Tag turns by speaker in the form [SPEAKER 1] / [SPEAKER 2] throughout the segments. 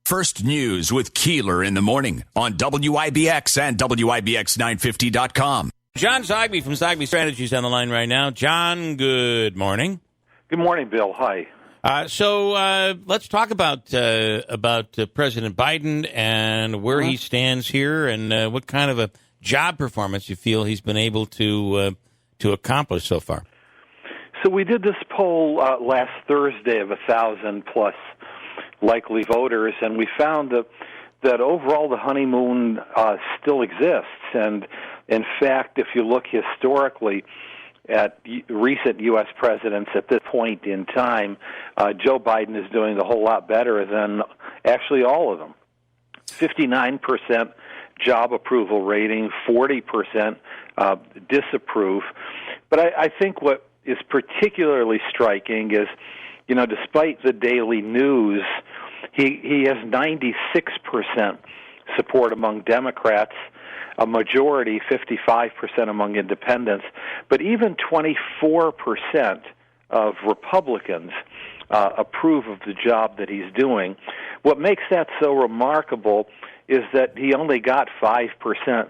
[SPEAKER 1] First News with Keeler in the morning on WIBX and WIBX950.com.
[SPEAKER 2] John Zogby from Zogby Strategies on the line right now. John, good morning.
[SPEAKER 3] Good morning, Bill. Hi.
[SPEAKER 2] So let's talk about President Biden and where he stands here and what kind of a job performance you feel he's been able to accomplish so far.
[SPEAKER 3] So we did this poll last Thursday of 1,000+ likely voters, and we found that overall the honeymoon still exists. And in fact, if you look historically at recent U.S. presidents at this point in time, Joe Biden is doing a whole lot better than actually all of them. 59% job approval rating, 40% disapprove. But I think what is particularly striking is, despite the daily news, he has 96% support among Democrats, a majority, 55% among independents, but even 24% of Republicans approve of the job that he's doing. What makes that so remarkable is that he only got 5%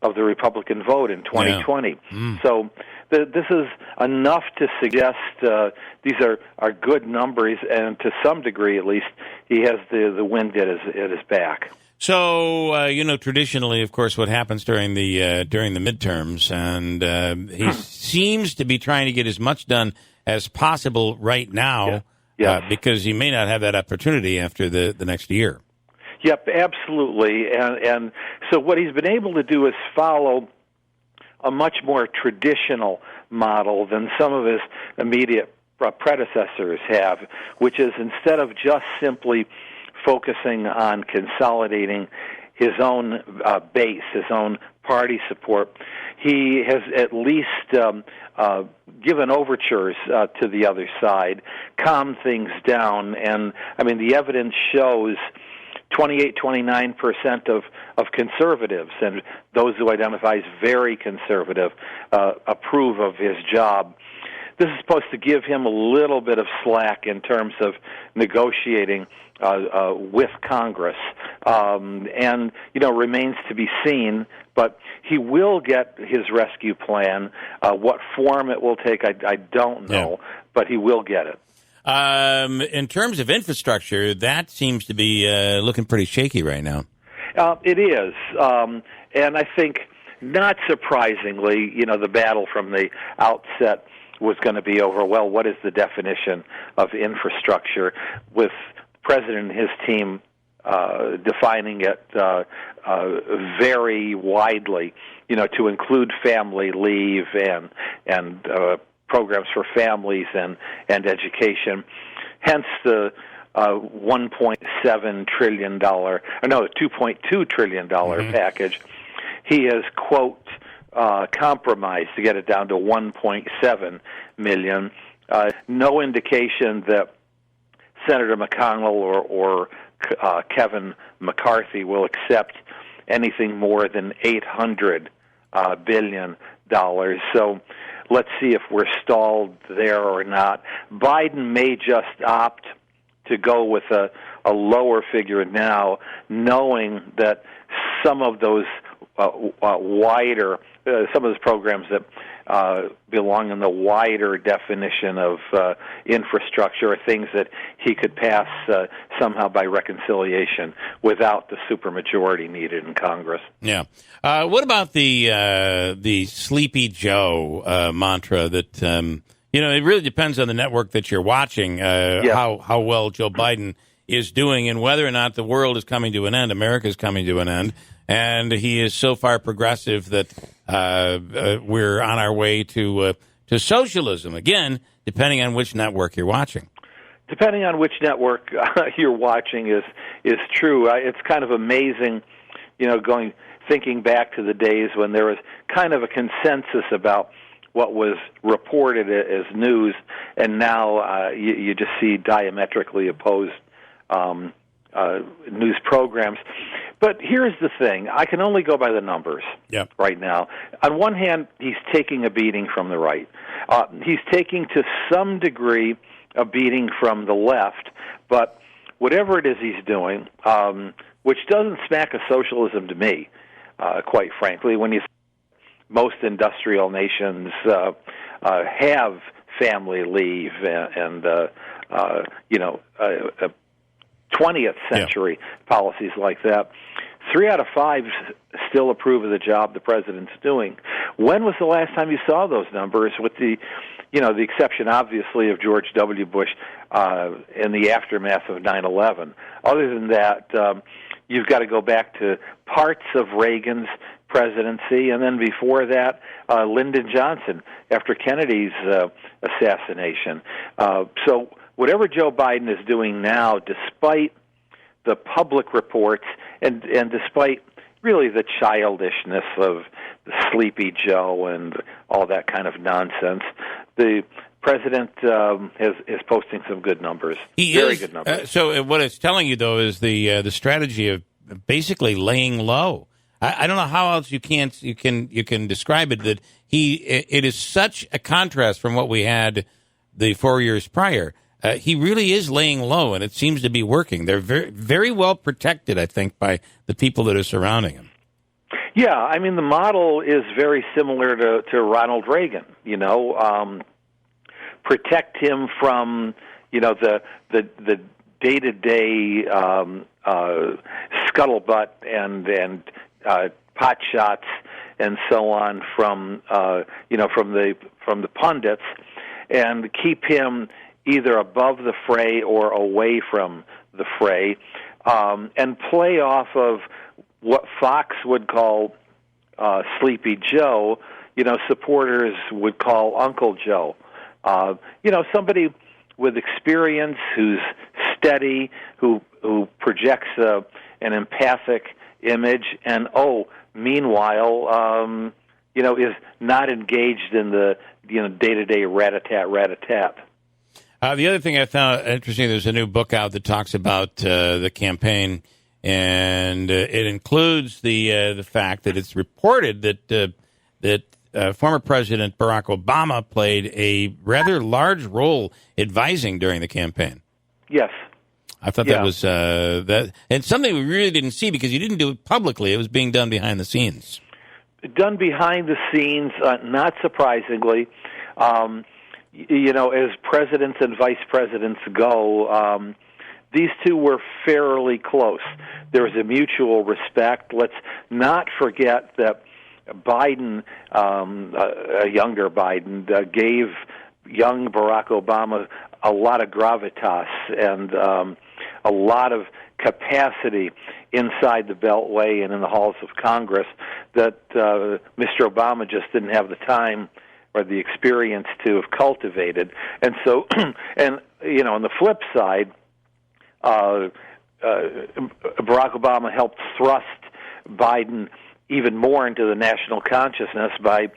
[SPEAKER 3] of the Republican vote in 2020. Yeah. So this is enough to suggest these are good numbers, and to some degree, at least, he has the wind at his back.
[SPEAKER 2] So traditionally, of course, what happens during the midterms, and he seems to be trying to get as much done as possible right now, because he may not have that opportunity after the next year.
[SPEAKER 3] Yep, absolutely. And so what he's been able to do is follow a much more traditional model than some of his immediate predecessors have, which is instead of just simply focusing on consolidating his own base, his own party support, he has at least given overtures to the other side, calmed things down, and the evidence shows 28-29% of conservatives, and those who identify as very conservative, approve of his job. This is supposed to give him a little bit of slack in terms of negotiating with Congress, and remains to be seen. But he will get his rescue plan. What form it will take, I don't know, but he will get it.
[SPEAKER 2] In terms of infrastructure, that seems to be looking pretty shaky right now.
[SPEAKER 3] It is, and I think, not surprisingly, the battle from the outset was going to be over, well, what is the definition of infrastructure, with the president and his team defining it very widely, to include family leave and programs for families and education. Hence the $2.2 trillion package. He has, quote, compromised to get it down to $1.7 million. No indication that Senator McConnell or Kevin McCarthy will accept anything more than $800 billion. So let's see if we're stalled there or not. Biden may just opt to go with a lower figure now, knowing that some of those some of those programs that belong in the wider definition of infrastructure are things that he could pass somehow by reconciliation without the supermajority needed in Congress.
[SPEAKER 2] Yeah. What about the Sleepy Joe mantra that it really depends on the network that you're watching, how well Joe Biden is doing and whether or not the world is coming to an end, America is coming to an end. And he is so far progressive that we're on our way to socialism. Again, depending on which network you're watching.
[SPEAKER 3] Depending on which network you're watching is true. It's kind of amazing, thinking back to the days when there was kind of a consensus about what was reported as news, and now you just see diametrically opposed news programs. But here's the thing. I can only go by the numbers right now. On one hand, he's taking a beating from the right. He's taking, to some degree, a beating from the left. But whatever it is he's doing, which doesn't smack of socialism to me, quite frankly, when you most industrial nations have family leave and 20th century policies like that. 3 out of 5 still approve of the job the president's doing. When was the last time you saw those numbers, with the exception, obviously, of George W. Bush in the aftermath of 9/11? Other than that, you've got to go back to parts of Reagan's presidency, and then before that, Lyndon Johnson after Kennedy's assassination. So whatever Joe Biden is doing now, despite the public reports and despite really the childishness of the Sleepy Joe and all that kind of nonsense, the president is posting some good numbers. Very good numbers.
[SPEAKER 2] So what it's telling you, though, is the strategy of basically laying low. I don't know how else you can describe it. That it is such a contrast from what we had the 4 years prior. He really is laying low, and it seems to be working. They're very, very well protected, I think, by the people that are surrounding him.
[SPEAKER 3] Yeah, I mean, the model is very similar to Ronald Reagan. Protect him from the day-to-day scuttlebutt and pot shots and so on from the pundits, and keep him either above the fray or away from the fray, and play off of what Fox would call Sleepy Joe, supporters would call Uncle Joe. Somebody with experience, who's steady, who projects an empathic image, and meanwhile, is not engaged in the day-to-day rat-a-tat.
[SPEAKER 2] The other thing I found interesting, there's a new book out that talks about the campaign, and it includes the fact that it's reported that former President Barack Obama played a rather large role advising during the campaign.
[SPEAKER 3] Yes.
[SPEAKER 2] I thought that was that, and something we really didn't see because you didn't do it publicly. It was being done behind the scenes.
[SPEAKER 3] Done behind the scenes, not surprisingly. As presidents and vice presidents go, these two were fairly close. There was a mutual respect. Let's not forget that Biden, a younger Biden, gave young Barack Obama a lot of gravitas and a lot of capacity inside the Beltway and in the halls of Congress that Mr. Obama just didn't have the time or the experience to have cultivated. And so, on the flip side, Barack Obama helped thrust Biden even more into the national consciousness by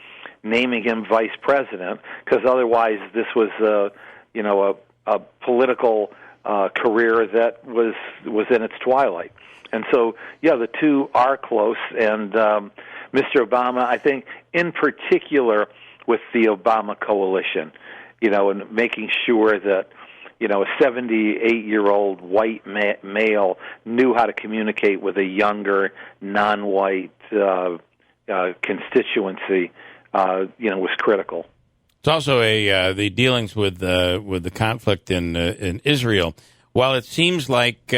[SPEAKER 3] naming him vice president, because otherwise this was a political career that was in its twilight. And so, the two are close, and Mr. Obama, I think, in particular with the Obama coalition, and making sure that, a 78-year-old white male knew how to communicate with a younger, non-white constituency, was critical.
[SPEAKER 2] It's also the dealings with the conflict in Israel. While it seems like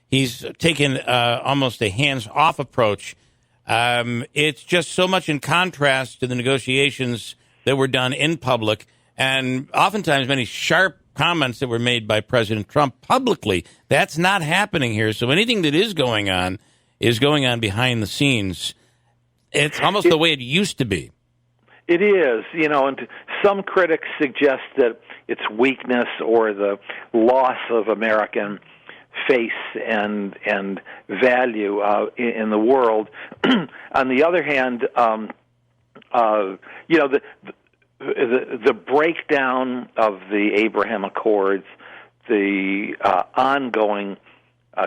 [SPEAKER 2] he's taken almost a hands-off approach, it's just so much in contrast to the negotiations that were done in public, and oftentimes many sharp comments that were made by President Trump publicly. That's not happening here. So anything that is going on behind the scenes. It's almost the way it used to be.
[SPEAKER 3] It is, and some critics suggest that it's weakness or the loss of American face and value in the world. On the other hand, the breakdown of the Abraham Accords, the ongoing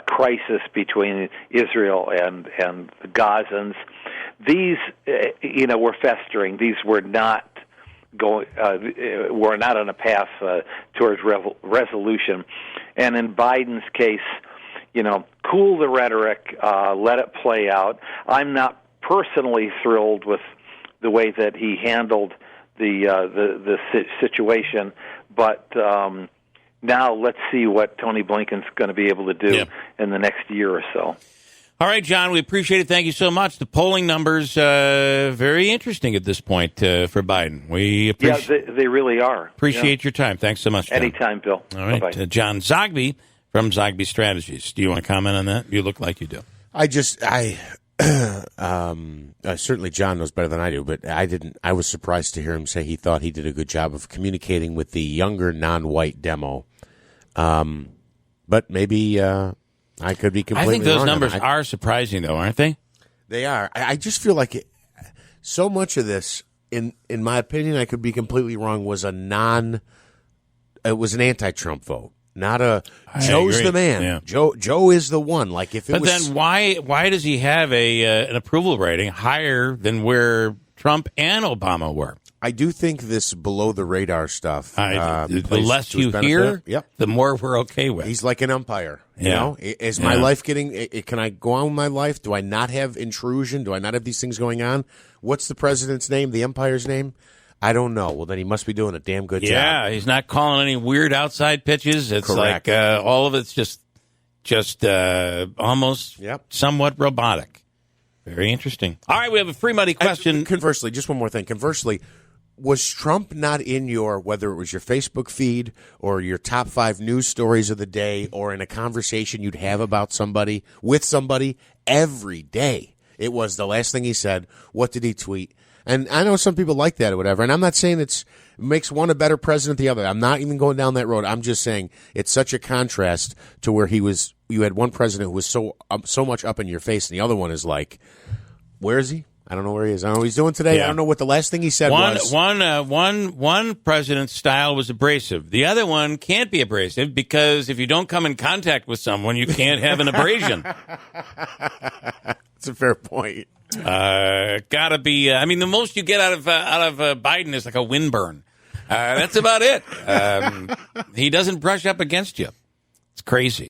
[SPEAKER 3] crisis between Israel and the Gazans, these were festering. These were not we're not on a path towards resolution. And in Biden's case, cool the rhetoric, let it play out. I'm not personally thrilled with the way that he handled the situation, but now let's see what Tony Blinken's going to be able to do in the next year or so.
[SPEAKER 2] All right, John, we appreciate it. Thank you so much. The polling numbers very interesting at this point for Biden. We
[SPEAKER 3] they really are.
[SPEAKER 2] Appreciate your time. Thanks so much, John.
[SPEAKER 3] Anytime, Bill.
[SPEAKER 2] All right, John Zogby from Zogby Strategies. Do you want to comment on that? You look like you do.
[SPEAKER 4] Certainly John knows better than I do, but I was surprised to hear him say he thought he did a good job of communicating with the younger non-white demo. But maybe I could be completely wrong.
[SPEAKER 2] I think those numbers are surprising, though, aren't they?
[SPEAKER 4] They are. I just feel like so much of this, in my opinion, I could be completely wrong, was an anti-Trump vote. Not a Joe's the man. Yeah. Joe is the one. Like if it
[SPEAKER 2] but
[SPEAKER 4] was,
[SPEAKER 2] then why does he have an approval rating higher than where Trump and Obama were?
[SPEAKER 4] I do think this below the radar stuff.
[SPEAKER 2] The less you hear, the more we're okay with.
[SPEAKER 4] He's like an umpire. You know, is my life getting? Can I go on with my life? Do I not have intrusion? Do I not have these things going on? What's the president's name? The umpire's name? I don't know. Well, then he must be doing a damn good job.
[SPEAKER 2] Yeah, he's not calling any weird outside pitches. It's
[SPEAKER 4] correct.
[SPEAKER 2] Like all of it's just almost somewhat robotic. Very interesting. All right, we have a free money question.
[SPEAKER 4] Conversely, just one more thing. Conversely, was Trump not in whether it was your Facebook feed or your top 5 news stories of the day or in a conversation you'd have about somebody, with somebody, every day? It was the last thing he said. What did he tweet? And I know some people like that or whatever, and I'm not saying it makes one a better president than the other. I'm not even going down that road. I'm just saying it's such a contrast to where you had one president who was so much up in your face, and the other one is like, where is he? I don't know where he is. I don't know what he's doing today. Yeah. I don't know what the last thing he said was.
[SPEAKER 2] One president's style was abrasive. The other one can't be abrasive because if you don't come in contact with someone, you can't have an abrasion.
[SPEAKER 4] That's a fair point.
[SPEAKER 2] Gotta be. The most you get out of Biden is like a windburn. That's about it. He doesn't brush up against you. It's crazy.